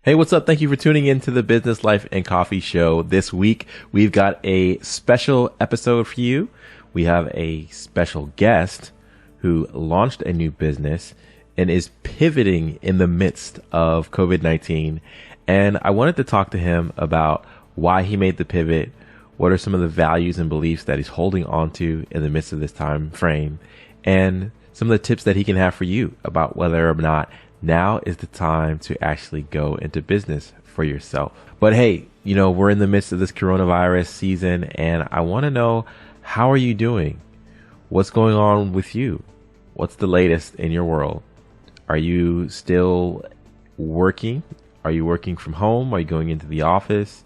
Hey, what's up? Thank you for tuning in to the Business Life and Coffee Show. This week, we've got a special episode for you. We have a special guest who launched a new business and is pivoting in the midst of COVID-19. And I wanted to talk to him about why he made the pivot, what are some of the values and beliefs that he's holding on to in the midst of this time frame, and some of the tips that he can have for you about whether or not now is the time to actually go into business for yourself. But hey, we're in the midst of this coronavirus season, and I want to know, how are you doing? What's going on with you? What's the latest in your world? Are you still working? Are you working from home? Are you going into the office?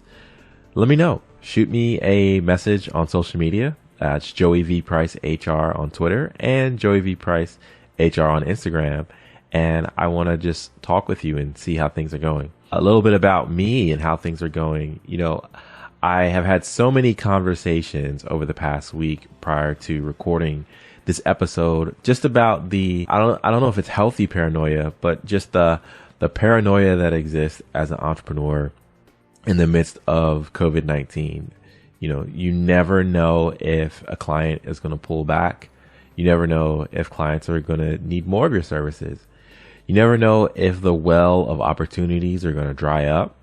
Let me know. Shoot me a message on social media. It's Joey V Price HR on Twitter and Joey V Price HR on Instagram. And I want to just talk with you and see how things are going. A little bit about me and how things are going. I have had so many conversations over the past week prior to recording this episode, just about I don't know if it's healthy paranoia, but just the paranoia that exists as an entrepreneur in the midst of COVID-19. You never know if a client is going to pull back. You never know if clients are going to need more of your services. You never know if the well of opportunities are going to dry up.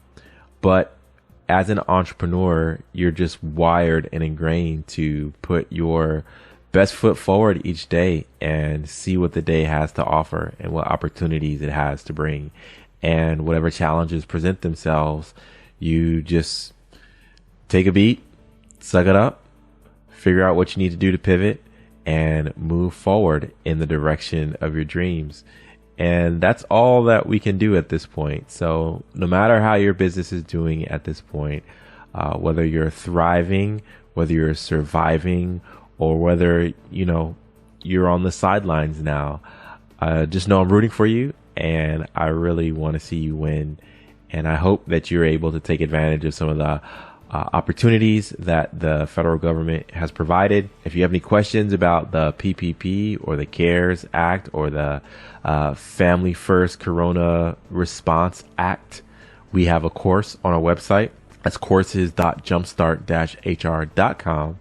But as an entrepreneur, you're just wired and ingrained to put your best foot forward each day and see what the day has to offer and what opportunities it has to bring. And whatever challenges present themselves, you just take a beat, suck it up, figure out what you need to do to pivot, and move forward in the direction of your dreams. And that's all that we can do at this point. So no matter how your business is doing at this point, whether you're thriving, whether you're surviving, or whether, you're on the sidelines now, just know I'm rooting for you, and I really want to see you win. And I hope that you're able to take advantage of some of the opportunities that the federal government has provided. If you have any questions about the PPP or the CARES Act or the Family First Corona Response Act, we have a course on our website. That's courses.jumpstart-hr.com,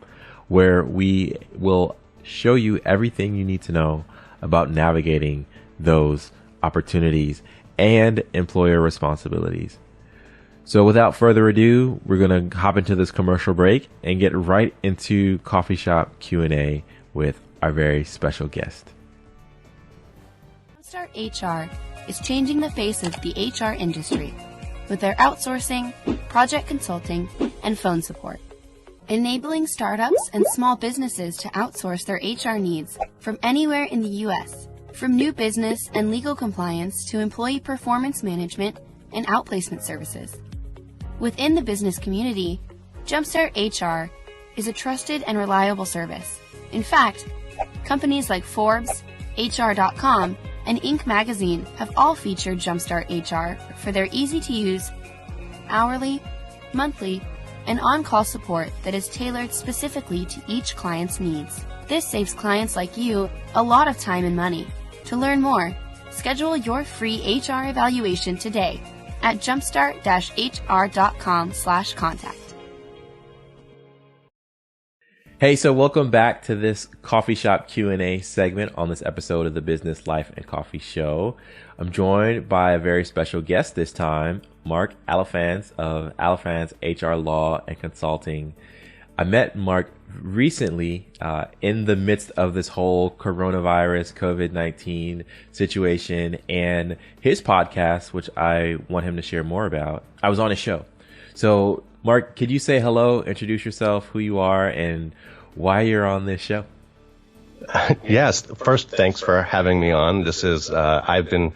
where we will show you everything you need to know about navigating those opportunities and employer responsibilities. So without further ado, we're going to hop into this commercial break and get right into Coffee Shop Q&A with our very special guest. Jumpstart HR is changing the face of the HR industry with their outsourcing, project consulting, and phone support, enabling startups and small businesses to outsource their HR needs from anywhere in the U.S., from new business and legal compliance to employee performance management and outplacement services. Within the business community, Jumpstart HR is a trusted and reliable service. In fact, companies like Forbes, HR.com, and Inc. magazine have all featured Jumpstart HR for their easy-to-use, hourly, monthly, and on-call support that is tailored specifically to each client's needs. This saves clients like you a lot of time and money. To learn more, schedule your free HR evaluation today at jumpstart-hr.com/contact. Hey, so welcome back to this Coffee Shop Q&A segment on this episode of the Business Life and Coffee Show. I'm joined by a very special guest this time, Marc Alifanz of Alifanz HR Law and Consulting. I met Marc recently in the midst of this whole coronavirus COVID-19 situation, and his podcast, which I want him to share more about. I was on his show. So Marc, could you say hello, introduce yourself, who you are, and why you're on this show? Yes. First, thanks for having me on. This is, I've been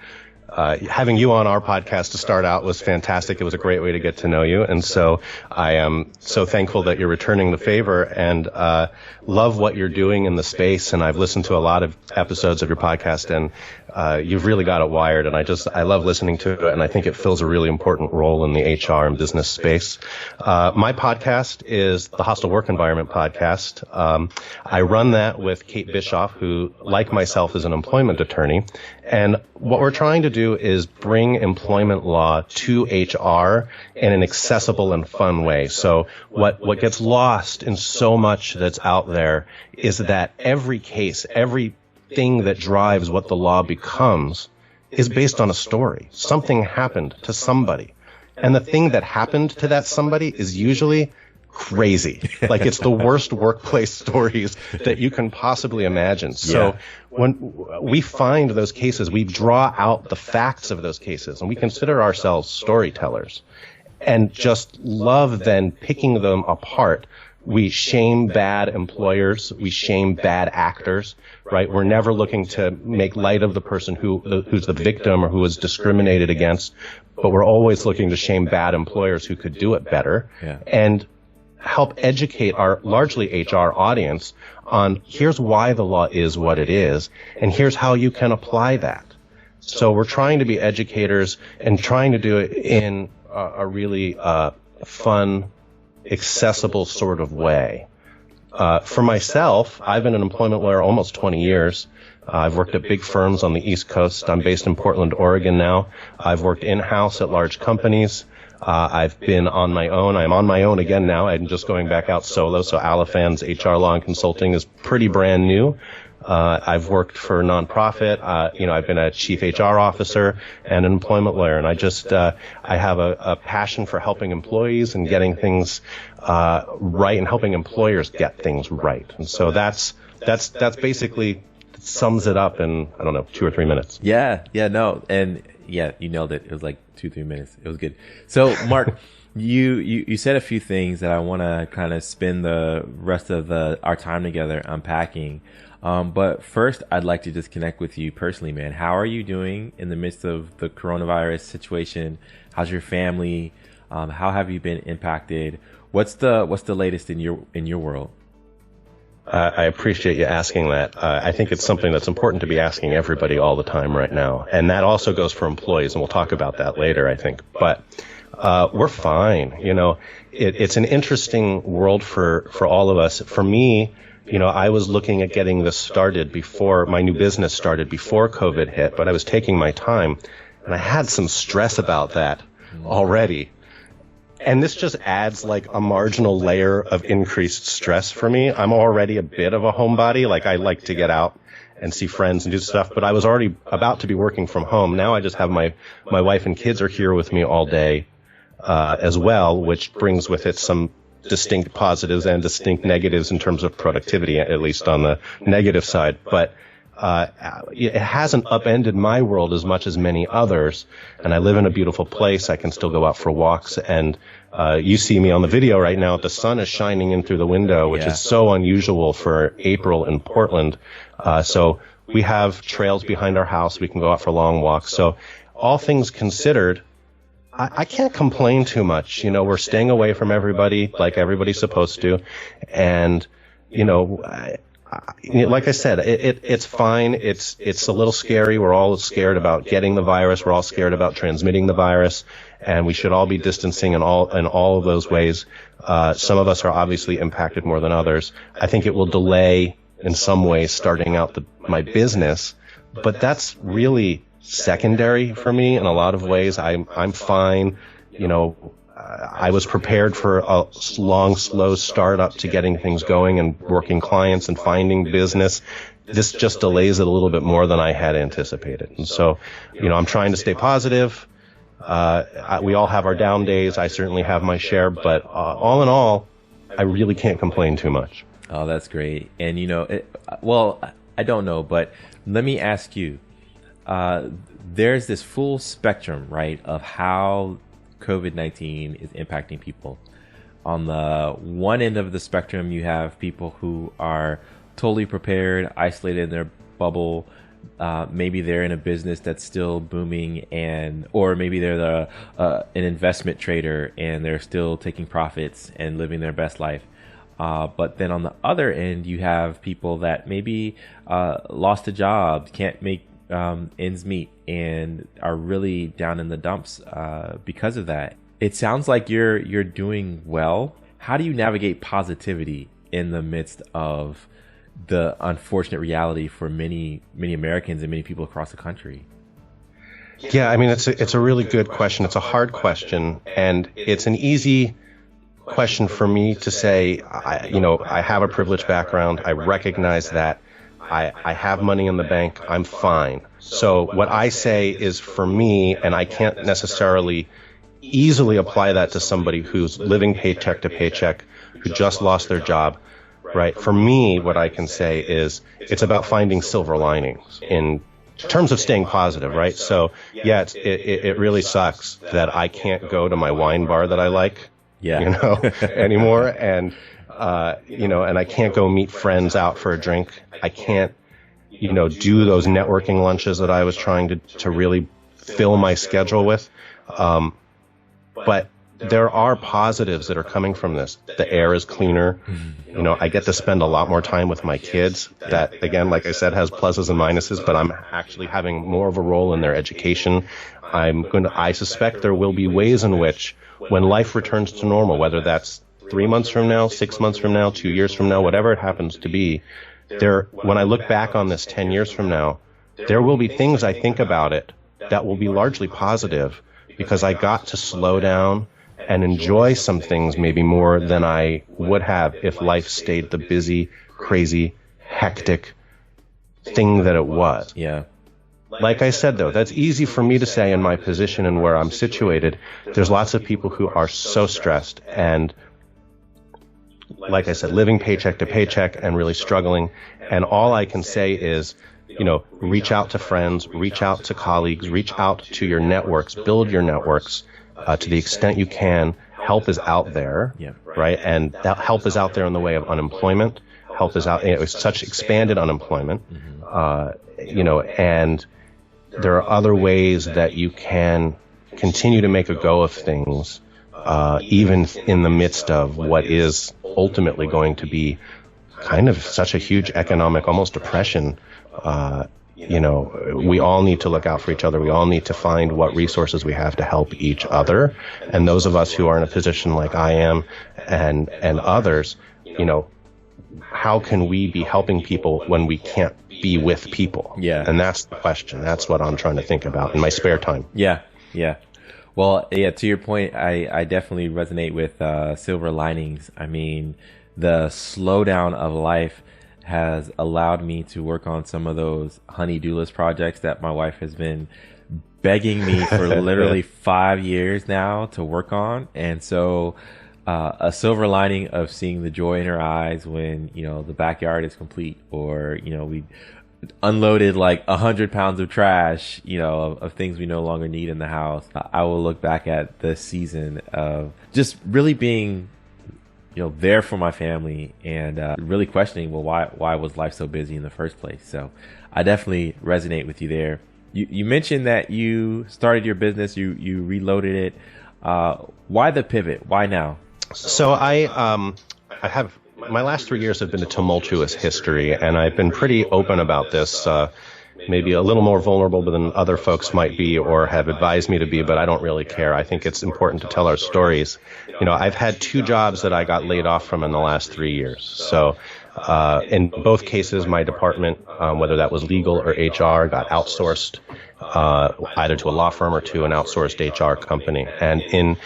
having you on our podcast to start out was fantastic. It was a great way to get to know you. And so I am so thankful that you're returning the favor, and love what you're doing in the space. And I've listened to a lot of episodes of your podcast, and you've really got it wired. And I love listening to it. And I think it fills a really important role in the HR and business space. My podcast is the Hostile Work Environment Podcast. I run that with Kate Bischoff, who, like myself, is an employment attorney. And what we're trying to do is bring employment law to HR in an accessible and fun way. So what gets lost in so much that's out there is that every case, everything that drives what the law becomes is based on a story. Something happened to somebody. And the thing that happened to that somebody is usually crazy. Like, it's the worst workplace stories that you can possibly imagine. So when we find those cases, we draw out the facts of those cases, and we consider ourselves storytellers and just love then picking them apart. We shame bad employers. We shame bad actors, right? We're never looking to make light of the person who's the victim or who is discriminated against, but we're always looking to shame bad employers who could do it better. And help educate our largely HR audience on here's why the law is what it is, and here's how you can apply that. So we're trying to be educators and trying to do it in a really fun, accessible sort of way. For myself, I've been an employment lawyer almost 20 years. I've worked at big firms on the East Coast. I'm based in Portland, Oregon now. I've worked in-house at large companies. I've been on my own. I'm on my own again now. I'm just going back out solo. So Alifanz HR Law and Consulting is pretty brand new. I've worked for a nonprofit. I've been a chief HR officer and an employment lawyer. And I have a passion for helping employees and getting things right, and helping employers get things right. And so that's basically sums it up in, 2 or 3 minutes. Yeah, no. And yeah, you nailed it. It was like 2-3 minutes. It was good. So Marc, you said a few things that I want to kind of spend the rest of our time together unpacking. But first, I'd like to just connect with you personally, man. How are you doing in the midst of the coronavirus situation? How's your family? How have you been impacted? What's the latest in your world? I appreciate you asking that. I think it's something that's important to be asking everybody all the time right now. And that also goes for employees, and we'll talk about that later, I think. But we're fine. It's an interesting world for all of us. For me, I was looking at getting this started before my new business started, before COVID hit, but I was taking my time, and I had some stress about that already. And this just adds like a marginal layer of increased stress for me. I'm already a bit of a homebody. Like, I like to get out and see friends and do stuff, but I was already about to be working from home. Now I just have my wife and kids are here with me all day, as well, which brings with it some distinct positives and distinct negatives in terms of productivity, at least on the negative side. But it hasn't upended my world as much as many others. And I live in a beautiful place. I can still go out for walks. And you see me on the video right now. The sun is shining in through the window, which is so unusual for April in Portland. So we have trails behind our house. We can go out for long walks. So all things considered, I can't complain too much. We're staying away from everybody like everybody's supposed to. And, like I said, it's fine. It's a little scary. We're all scared about getting the virus. We're all scared about transmitting the virus, and we should all be distancing in all of those ways. Some of us are obviously impacted more than others. I think it will delay in some ways starting out my business, but that's really secondary for me in a lot of ways. I'm fine. I was prepared for a long, slow startup to getting things going and working clients and finding business. This just delays it a little bit more than I had anticipated. And so, I'm trying to stay positive. We all have our down days. I certainly have my share, but all in all, I really can't complain too much. Oh, that's great. And, I don't know, but let me ask you, there's this full spectrum, right, of how COVID-19 is impacting people. On the one end of the spectrum, you have people who are totally prepared, isolated in their bubble. Maybe they're in a business that's still booming, or maybe they're an investment trader and they're still taking profits and living their best life. But then on the other end, you have people that maybe lost a job, can't make ends meet, and are really down in the dumps because of that. It sounds like you're doing well. How do you navigate positivity in the midst of the unfortunate reality for many Americans and many people across the country? Yeah, I mean, it's a really good question. It's a hard question, and it's an easy question for me to say. I have a privileged background. I recognize that. I have money in the bank. I'm fine. So what I say is for me, and I can't necessarily easily apply that to somebody who's living paycheck to paycheck, who just lost their job, right? For me, what I can say is it's about finding silver linings in terms of staying positive, right? So yeah, it really sucks that I can't go to my wine bar that I like, anymore. And, and I can't go meet friends out for a drink. I can't, do those networking lunches that I was trying to really fill my schedule with. But there are positives that are coming from this. The air is cleaner. I get to spend a lot more time with my kids. That, again, like I said, has pluses and minuses, but I'm actually having more of a role in their education. I suspect there will be ways in which when life returns to normal, whether that's 3 months from now, 6 months from now, 2 years from now, whatever it happens to be, when I look back on this 10 years from now, there will be things I think about it that will be largely positive because I got to slow down and enjoy some things maybe more than I would have if life stayed the busy, crazy, hectic thing that it was. Yeah. Like I said, though, that's easy for me to say in my position and where I'm situated. There's lots of people who are so stressed and, like I said, living paycheck to paycheck and really struggling. And all I can say is, reach out to friends, reach out to colleagues, reach out to your networks, build your networks. To the extent you can, help is out there, right? And that help is out there in the way of unemployment. Help is out, it's such expanded unemployment, and there are other ways that you can continue to make a go of things, even in the midst of what is ultimately going to be kind of such a huge economic, almost depression. We all need to look out for each other. We all need to find what resources we have to help each other. And those of us who are in a position like I am and others, how can we be helping people when we can't be with people? Yeah. And that's the question. That's what I'm trying to think about in my spare time. Yeah. Yeah. Well, yeah, to your point, I definitely resonate with silver linings. I mean, the slowdown of life has allowed me to work on some of those honey-do list projects that my wife has been begging me for literally 5 years now to work on. And so a silver lining of seeing the joy in her eyes when, the backyard is complete, or, we unloaded like 100 pounds of trash, of things we no longer need in the house. I will look back at this season of just really being there for my family and really questioning, well, why was life so busy in the first place? So I definitely resonate with you there. You mentioned that you started your business, you reloaded it. Why the pivot? Why now? So I have, my last 3 years have been a tumultuous history, and I've been pretty open about this, maybe a little more vulnerable than other folks might be or have advised me to be, but I don't really care. I think it's important to tell our stories. I've had 2 jobs that I got laid off from in the last 3 years. So in both cases, my department, whether that was legal or HR, got outsourced either to a law firm or to an outsourced HR company. And in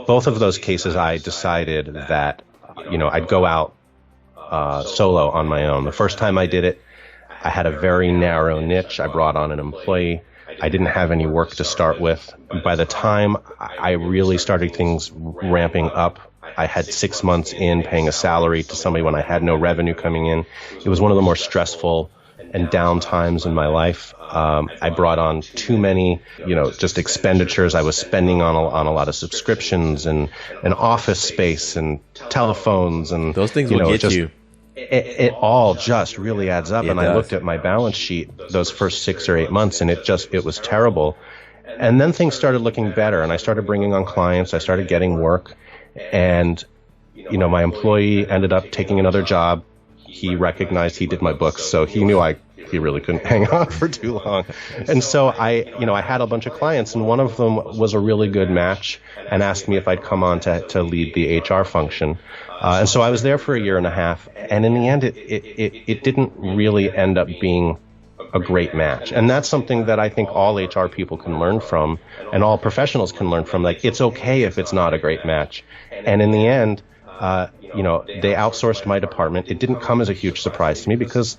both of those cases, I decided that, I'd go out solo on my own. The first time I did it, I had a very narrow niche. I brought on an employee. I didn't have any work to start with. By the time I really started things ramping up, I had 6 months in paying a salary to somebody when I had no revenue coming in. It was one of the more stressful and down times in my life. I brought on too many, just expenditures. I was spending on a lot of subscriptions and office space and telephones, and those things will get you. It all just really adds up. And I looked at my balance sheet those first 6 or 8 months, and it was terrible. And then things started looking better, and I started bringing on clients. I started getting work, and my employee ended up taking another job. He recognized he did my books, so he knew he really couldn't hang on for too long. And so I had a bunch of clients, and one of them was a really good match and asked me if I'd come on to lead the HR function. And so I was there for 1.5 years, and in the end, it didn't really end up being a great match. And that's something that I think all HR people can learn from, and all professionals can learn from. Like, it's okay if it's not a great match. And in the end, they outsourced my department. It didn't come as a huge surprise to me because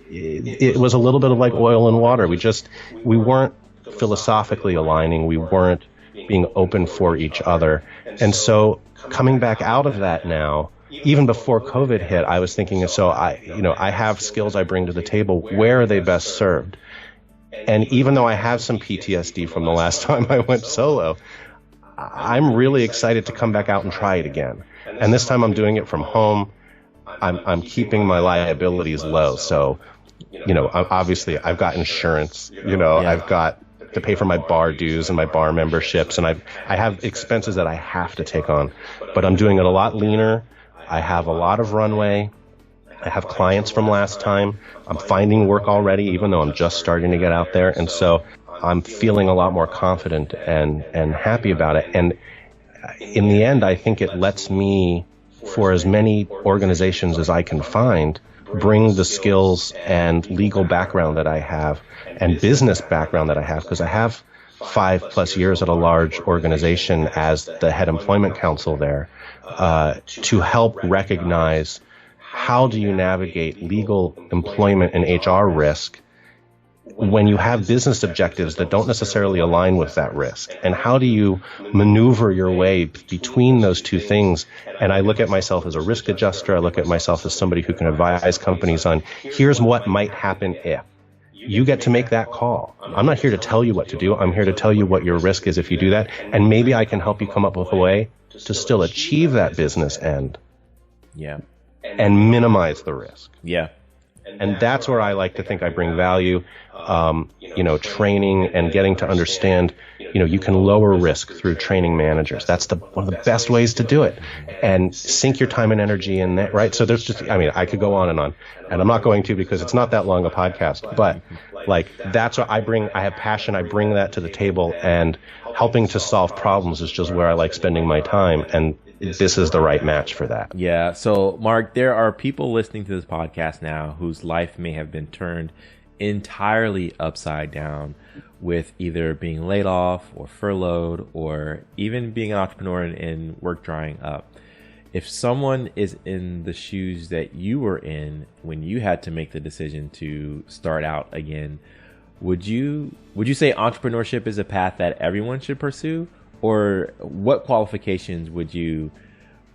it was a little bit of like oil and water. We weren't philosophically aligning. We weren't being open for each other. And so coming back out of that now, even before COVID hit, I was thinking, so I have skills I bring to the table. Where are they best served? And even though I have some PTSD from the last time I went solo, I'm really excited to come back out and try it again. And this time I'm doing it from home. I'm keeping my liabilities low. So, obviously I've got insurance, I've got to pay for my bar dues and my bar memberships. And I have expenses that I have to take on, but I'm doing it a lot leaner. I have a lot of runway. I have clients from last time. I'm finding work already, even though I'm just starting to get out there. And so I'm feeling a lot more confident and happy about it. And in the end, I think it lets me, for as many organizations as I can find, bring the skills and legal background that I have and business background that I have, because I have 5+ years at a large organization as the head employment counsel there, to help recognize how do you navigate legal employment and HR risk when you have business objectives that don't necessarily align with that risk, and how do you maneuver your way between those two things. And I look at myself as a risk adjuster. I look at myself as somebody who can advise companies on, here's what might happen if. You get to make that call. I'm not here to tell you what to do. I'm here to tell you what your risk is if you do that. And maybe I can help you come up with a way to still achieve that business end. Yeah. And minimize the risk. Yeah. And that's where I like to think I bring value, training and getting to understand, you can lower risk through training managers. That's one of the best ways to do it, and sink your time and energy in that, right? So there's I could go on, and I'm not going to, because it's not that long a podcast, but that's what I bring. I have passion. I bring that to the table, and helping to solve problems is just where I like spending my time. And this is the right match for that. Yeah. So, Marc, there are people listening to this podcast now whose life may have been turned entirely upside down with either being laid off or furloughed, or even being an entrepreneur and work drying up. If someone is in the shoes that you were in when you had to make the decision to start out again, would you say entrepreneurship is a path that everyone should pursue? Or what qualifications would you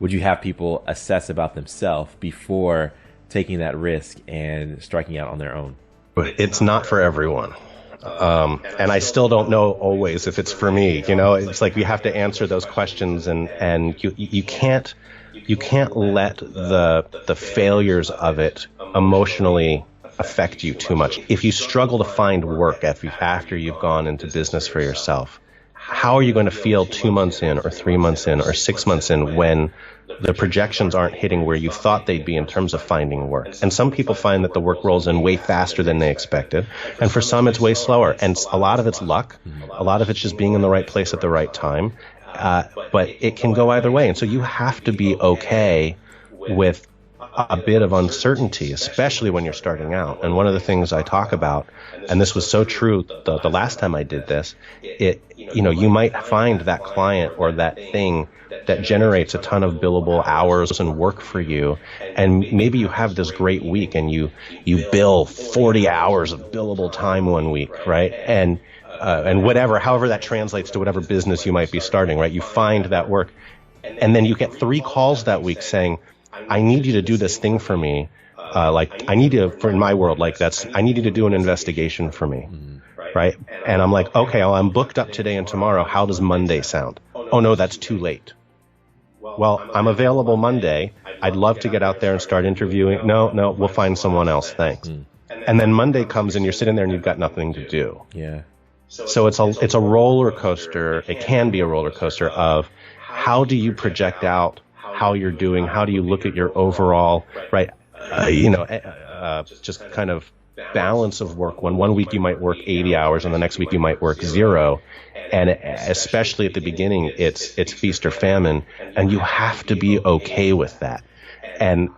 have people assess about themselves before taking that risk and striking out on their own? It's not for everyone. And I still don't know always if it's for me. It's like you have to answer those questions, and you can't let the failures of it emotionally affect you too much. If you struggle to find work after you've gone into business for yourself, how are you going to feel 2 months in, or 3 months in, or 6 months in, when the projections aren't hitting where you thought they'd be in terms of finding work? And some people find that the work rolls in way faster than they expected. And for some, it's way slower. And a lot of it's luck. A lot of it's just being in the right place at the right time. But it can go either way. And so you have to be okay with a bit of uncertainty, especially when you're starting out. And one of the things I talk about, and this was so true the last time I did this, you might find that client or that thing that generates a ton of billable hours and work for you. And maybe you have this great week and you bill 40 hours of billable time one week, right? And however that translates to whatever business you might be starting, right? You find that work, and then you get 3 calls that week saying, I need you to do this thing for me. I need you, in my world, I need you to do an investigation for me. Right? And I'm like, okay, well, I'm booked up today and tomorrow. How does Monday sound? Oh no, that's too late. Well, I'm available Monday. I'd love to get out there and start interviewing. No, we'll find someone else. Thanks. And then Monday comes and you're sitting there and you've got nothing to do. Yeah. So it's a roller coaster. It can be a roller coaster of how do you project out how you're doing? How do you look at your overall, right? Just kind of balance of work. When one week you might work 80 hours and the next week you might work 0. And especially at the beginning, it's feast or famine, and you have to be okay with that. And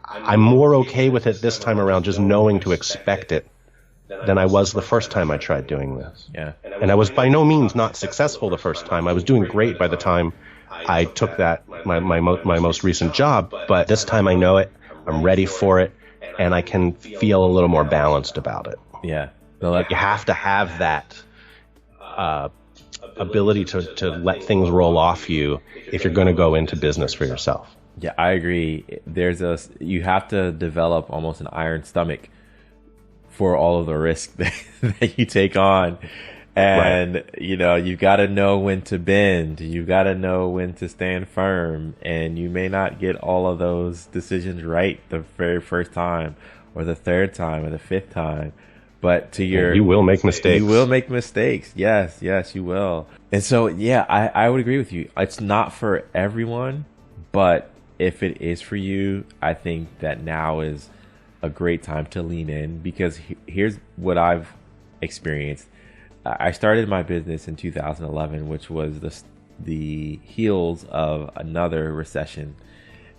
I'm more okay with it this time around, just knowing to expect it than I was the first time I tried doing this. Yeah. And I was by no means not successful the first time. I was doing great by the time I took my most recent job, but this time I know it, I'm ready for it, and I can feel a little more balanced about it. Yeah. You have to have that ability to let things roll off you if you're going to go into business for yourself. Yeah, I agree. You have to develop almost an iron stomach for all of the risk that you take on. And, right. You've got to know when to bend. You've got to know when to stand firm. And you may not get all of those decisions right the very first time or the third time or the fifth time. But you will make mistakes. You will make mistakes. Yes, you will. And so, yeah, I would agree with you. It's not for everyone, but if it is for you, I think that now is a great time to lean in, because here's what I've experienced. I started my business in 2011, which was the heels of another recession.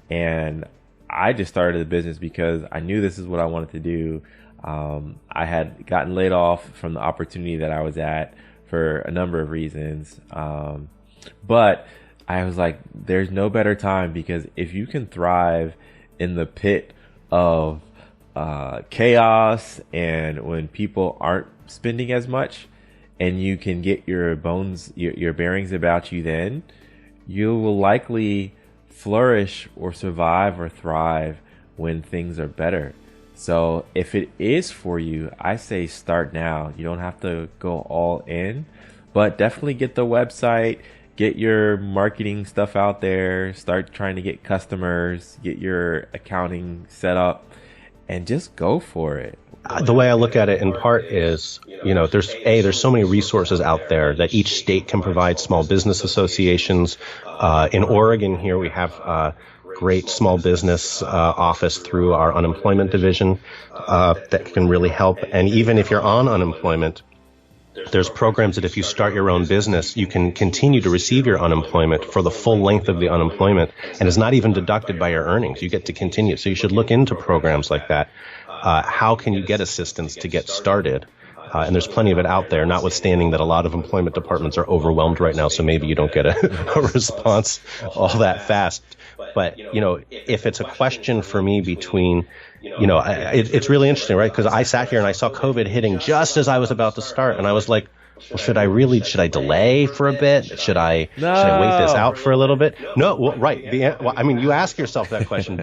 And I just started the business because I knew this is what I wanted to do. I had gotten laid off from the opportunity that I was at for a number of reasons. But I was like, there's no better time, because if you can thrive in the pit of chaos and when people aren't spending as much, and you can get your bearings about you, then you will likely flourish or survive or thrive when things are better. So if it is for you, I say start now. You don't have to go all in, but definitely get the website, get your marketing stuff out there, start trying to get customers, get your accounting set up, and just go for it. The way I look at it in part is, there's so many resources out there that each state can provide. Small business associations. In Oregon here, we have great small business office through our unemployment division that can really help. And even if you're on unemployment, there's programs that if you start your own business, you can continue to receive your unemployment for the full length of the unemployment, and it's not even deducted by your earnings. You get to continue. So you should look into programs like that. How can you get assistance to get started? And there's plenty of it out there, notwithstanding that a lot of employment departments are overwhelmed right now, so maybe you don't get a response all that fast. But, if it's a question for me between, it's really interesting, right? Because I sat here and I saw COVID hitting just as I was about to start, and I was like, well, should I delay for a bit? Should I wait this out for a little bit? No, well, right. You ask yourself that question,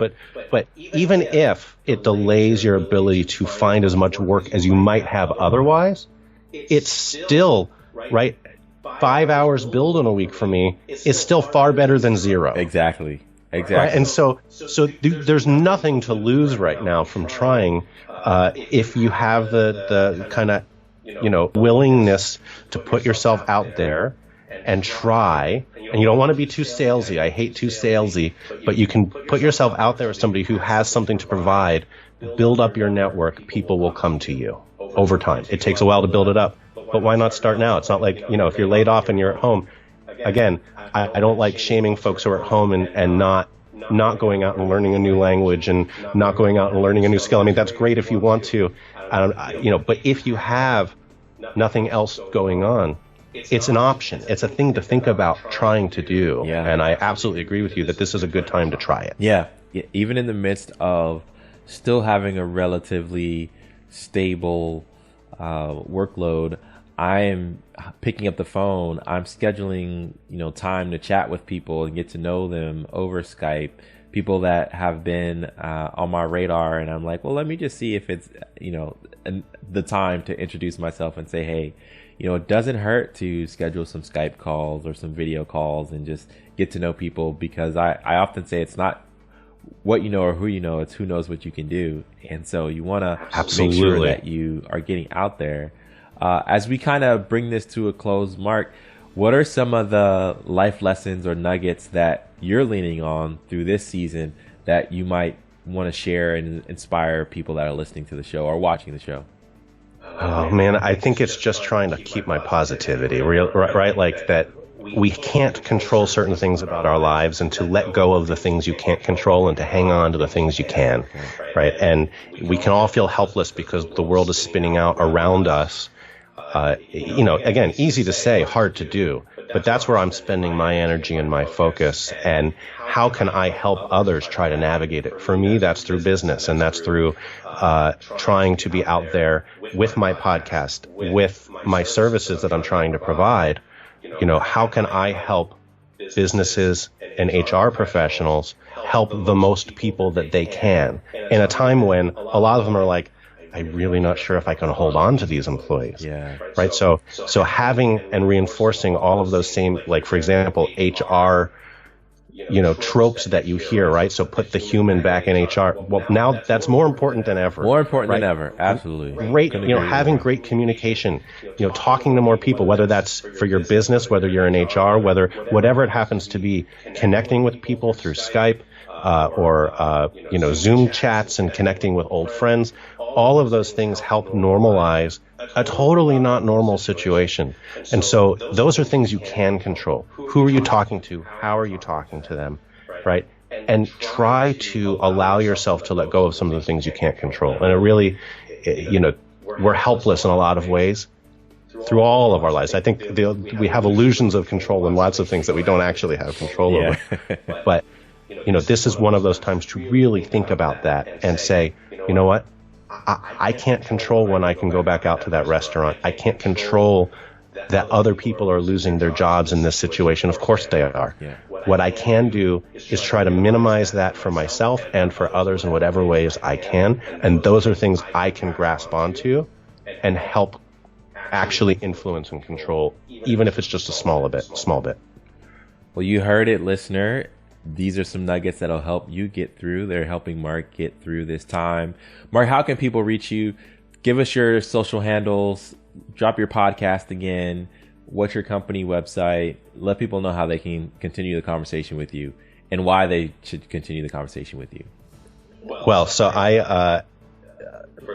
but even if it delays your ability to find as much work as you might have otherwise, it's still, right, 5 hours billed in a week for me is still far better than zero. Exactly. Right? And so there's nothing to lose right now from trying, if you have the kind of, willingness to put yourself out there and try. And you don't want to be too salesy. I hate too salesy, but you can put yourself out there as somebody who has something to provide, build up your network. People will come to you over time. It takes a while to build it up, but why not start now? It's not like, if you're laid off and you're at home. Again, I don't like shaming folks who are at home and not going out and learning a new language and not going out and learning a new skill. I mean, that's great if you want to, but if you have nothing else going on, it's an option. It's a thing to think about trying to do. Yeah. And I absolutely agree with you that this is a good time to try it. Yeah. Even in the midst of still having a relatively stable workload, I am picking up the phone. I'm scheduling, time to chat with people and get to know them over Skype. People that have been on my radar, and I'm like, well, let me just see if it's, the time to introduce myself and say, hey, it doesn't hurt to schedule some Skype calls or some video calls and just get to know people, because I often say it's not what you know or who you know, it's who knows what you can do. And so you want to make sure that you are getting out there. As we kind of bring this to a close, Marc, what are some of the life lessons or nuggets that you're leaning on through this season that you might want to share and inspire people that are listening to the show or watching the show? Oh, man, I think it's just trying to keep my positivity, right? Like that we can't control certain things about our lives, and to let go of the things you can't control and to hang on to the things you can, right? And we can all feel helpless because the world is spinning out around us. Again, easy to say, hard to do, but that's where I'm spending my energy and my focus. And how can I help others try to navigate it? For me, that's through business, and that's through trying to be out there with my podcast, with my services that I'm trying to provide. How can I help businesses and HR professionals help the most people that they can in a time when a lot of them are like, I'm really not sure if I can hold on to these employees. Yeah. Right. So having and reinforcing all of those same, like, for example, HR, tropes that you hear, right? So put the human back in HR. Well, now that's more important than ever. More important right? than ever. Absolutely. Great. Having great communication, talking to more people, whether that's for your business, whether you're in HR, whatever it happens to be, connecting with people through Skype, or Zoom chats and connecting with old friends. All of those things help normalize a totally not normal situation. And so those are things you can control. Who are you talking to? How are you talking to them? Right? And try to allow yourself to let go of some of the things you can't control. And it really, we're helpless in a lot of ways through all of our lives. I think we have illusions of control in lots of things that we don't actually have control over. But, this is one of those times to really think about that and say, you know what? I can't control when I can go back out to that restaurant. I can't control that other people are losing their jobs in this situation. Of course they are. Yeah. What I can do is try to minimize that for myself and for others in whatever ways I can. And those are things I can grasp onto and help actually influence and control, even if it's just a small bit. Well, you heard it, listener. These are some nuggets that'll help you get through. They're helping Marc get through this time. Marc, how can people reach you? Give us your social handles. Drop your podcast again. What's your company website? Let people know how they can continue the conversation with you and why they should continue the conversation with you. Well, so I,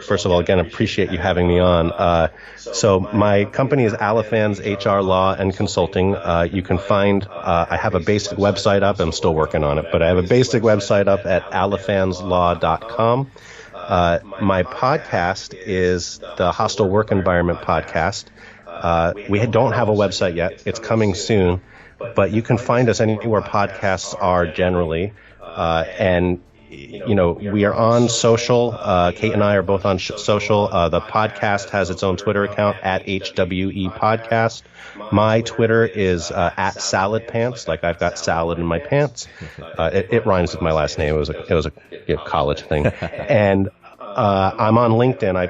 first of all, again, appreciate you having me on. So my company is Alifanz HR Law and Consulting. You can find, I have a basic website up. I'm still working on it, but I have a basic website up at alifanzlaw.com. My podcast is the Hostile Work Environment Podcast. We don't have a website yet. It's coming soon, but you can find us anywhere podcasts are generally. And we are on social. Kate and I are both on social. The podcast has its own Twitter account at HWE Podcast. My Twitter is at Salad Pants, like I've got salad in my pants. It rhymes with my last name. It was a college thing. And I'm on LinkedIn. I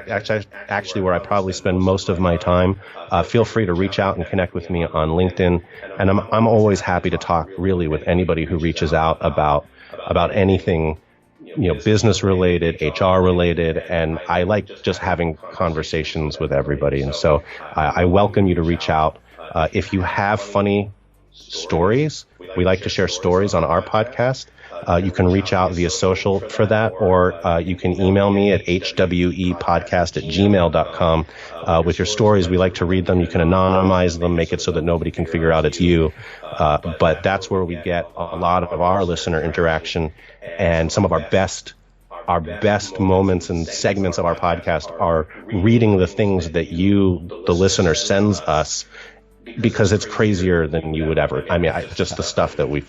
actually where I probably spend most of my time. Feel free to reach out and connect with me on LinkedIn. And I'm always happy to talk really with anybody who reaches out about anything, business related, HR related, and I like just having conversations with everybody. And so I welcome you to reach out. If you have funny stories, we like to share stories on our podcast. You can reach out via social for that, or you can email me at hwepodcast@gmail.com with your stories. We like to read them. You can anonymize them, make it so that nobody can figure out it's you. But that's where we get a lot of our listener interaction, and some of our best moments and segments of our podcast are reading the things that you, the listener, sends us, because it's crazier than you would ever. I mean, just the stuff that we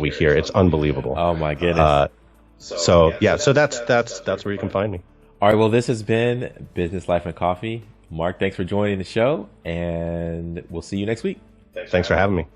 hear, it's unbelievable. Oh my goodness. So that's where you can find me. All right. Well, this has been Business Life and Coffee. Marc, thanks for joining the show, and we'll see you next week. Thanks for having me.